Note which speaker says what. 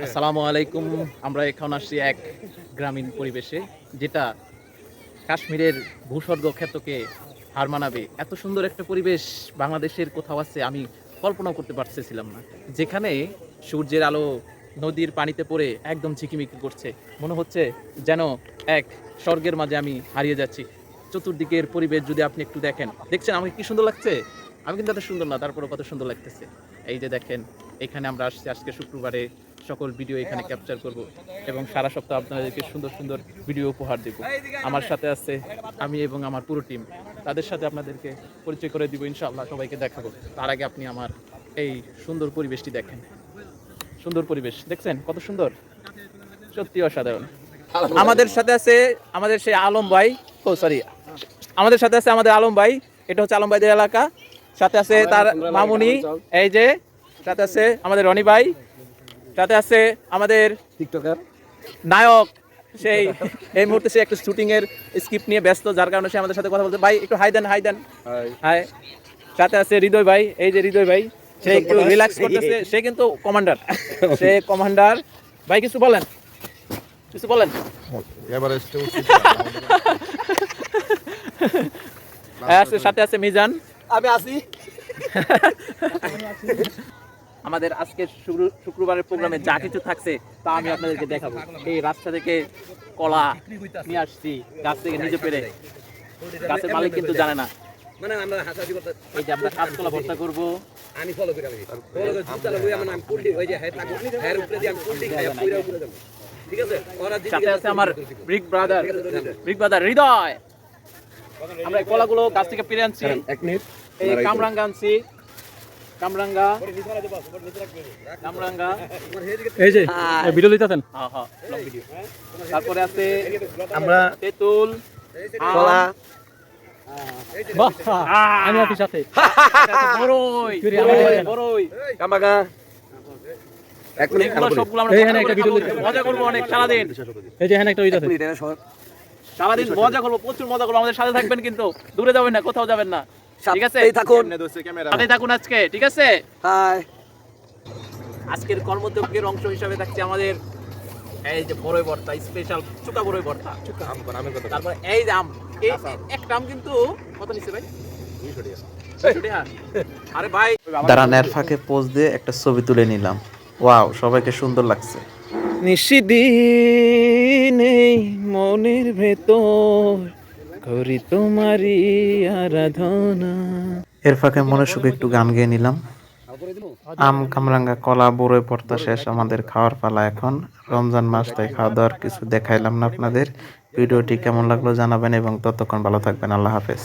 Speaker 1: আসসালামু আলাইকুম। আমরা এখন আসছি এক গ্রামীণ পরিবেশে, যেটা কাশ্মীরের ভূস্বর্গ ক্ষেত্রকে হার মানাবে। এত সুন্দর একটা পরিবেশ বাংলাদেশের কোথাও আছে আমি কল্পনাও করতে পারতেছিলাম না। যেখানে সূর্যের আলো নদীর পানিতে পড়ে একদম ঝিকিমিকি করছে, মনে হচ্ছে যেন এক স্বর্গের মাঝে আমি হারিয়ে যাচ্ছি। চতুর্দিকের পরিবেশ যদি আপনি একটু দেখছেন আমাকে কি সুন্দর লাগছে। আমি কিন্তু এত সুন্দর না, তারপরে কত সুন্দর লাগতেছে। এই যে দেখেন, এখানে আমরা আসছি আজকে শুক্রবারে, সকল ভিডিও এখানে ক্যাপচার করব এবং সারা সপ্তাহ আপনাদেরকে সুন্দর সুন্দর ভিডিও উপহার দেব। আমার সাথে আছে আমি এবং আমার পুরো টিম, তাদের সাথে আপনাদেরকে পরিচয় করে দিব ইনশাআল্লাহ, সবাইকে দেখাবো। তার আগে আপনি আমার এই সুন্দর পরিবেশটি দেখেন। সুন্দর পরিবেশ দেখছেন, কত সুন্দর, সত্যি অসাধারণ। আমাদের সাথে আছে আমাদের সেই আলম ভাই, আমাদের সাথে আছে আমাদের আলম ভাই। এটা হচ্ছে আলম ভাইদের এলাকা। সাথে আছে তার মামুনি, এই যে সাথে আছে আমাদের রনি ভাই, সাথে আছে আমাদের
Speaker 2: টিকটকার
Speaker 1: নায়ক। সেই এই মুহূর্তে সে একটু শুটিং এর স্ক্রিপ্ট নিয়ে ব্যস্ত, যার কারণে সে আমাদের সাথে কথা বলতে। ভাই একটু হাই দেন, হাই দেন, হাই। সাথে আছে হৃদয় ভাই, এই যে হৃদয় ভাই, সে একটু রিল্যাক্স করতেছে। সে কিন্তু কমান্ডার, সে কমান্ডার। ভাই কিছু বলেন, কিছু বলেন। সাথে আছে মিজান,
Speaker 2: আমি আছি।
Speaker 1: আমাদের আজকে শুক্রবারের প্রোগ্রামে যা কিছু থাকছে তা আমি আপনাদেরকে দেখাবো। এই রাস্তা থেকে কলা নিয়ে আসছি, গাছ থেকে নিজে পেরে। গাছের মালিক কিন্তু জানে না।
Speaker 2: মানে আমরা হাসাহাসি করতে,
Speaker 1: এই যে আমরা কাঁচকলা ভর্তা করব।
Speaker 2: আমি ফলো করে আমি ফলো করে জুতালা লই আমি পুল্লি হই যে হেড লাগু হেড উপরে দিয়ে আমি পুল্লি খাই পুরো উপরে যাব। ঠিক আছে, ওরা
Speaker 1: সাথে আছে আমার ব্রিক ব্রাদার হৃদয়। আমরা এই কলাগুলো গাছ থেকে পেরে আনছি।
Speaker 2: এক মিনিট,
Speaker 1: এই কামরাঙ্গা আনছি, কামরাঙ্গা।
Speaker 3: এই যে ভিডিও দিতেছেন।
Speaker 1: হ্যাঁ হ্যাঁ, লং ভিডিও। তারপরে আছে
Speaker 2: আমরা
Speaker 1: তেঁতুল,
Speaker 2: কলা,
Speaker 3: বাহ, আমি আপনি সাথে
Speaker 1: বড়ই, বড়ই,
Speaker 2: কামাগা। এক মিনিট,
Speaker 1: এগুলো সবগুলো আমরা
Speaker 3: এইখানে একটা ভিডিও
Speaker 1: মজা করবো অনেক সারাদিন।
Speaker 3: এই যে এখানে একটা ওইটা আছে।
Speaker 1: সারাদিন মজা করবো, প্রচুর মজা করবো। আমাদের সাথে থাকবেন কিন্তু, দূরে যাবেন না, কোথাও যাবেন না, ঠিক আছে?
Speaker 2: সাথেই থাকুন,
Speaker 1: সাথে থাকুন আজকে, ঠিক আছে?
Speaker 2: হাই।
Speaker 1: আজকের কর্মযজ্ঞের অংশ হিসাবে থাকছে আমাদের এই যে বড়ই ভর্তা, স্পেশাল চুকা বড়ই ভর্তা। তারপরে এই যে আম, এই একটা আম কিন্তু কত নিচ্ছে ভাই? 200 টাকা। আরে ভাই
Speaker 4: দাঁড়ান, এর ফাঁকে পোজ দিয়ে একটা ছবি তুলে নিলাম। ওয়াও, সবাইকে সুন্দর লাগছে।
Speaker 1: নিশিদিনে মনের ভেতর করি তোমারই আরাধনা।
Speaker 4: এর ফাঁকে মনে সুখে একটু গান গেয়ে নিলাম। আম, কামরাঙ্গা, কলা, বড়ই ভর্তা শেষ, আমাদের খাওয়ার পালা এখন। রমজান মাস, তাই খাওয়া দাওয়ার কিছু দেখাইলাম না আপনাদের। ভিডিওটি কেমন লাগলো জানাবেন এবং ততক্ষণ ভালো থাকবেন। আল্লাহ হাফেজ।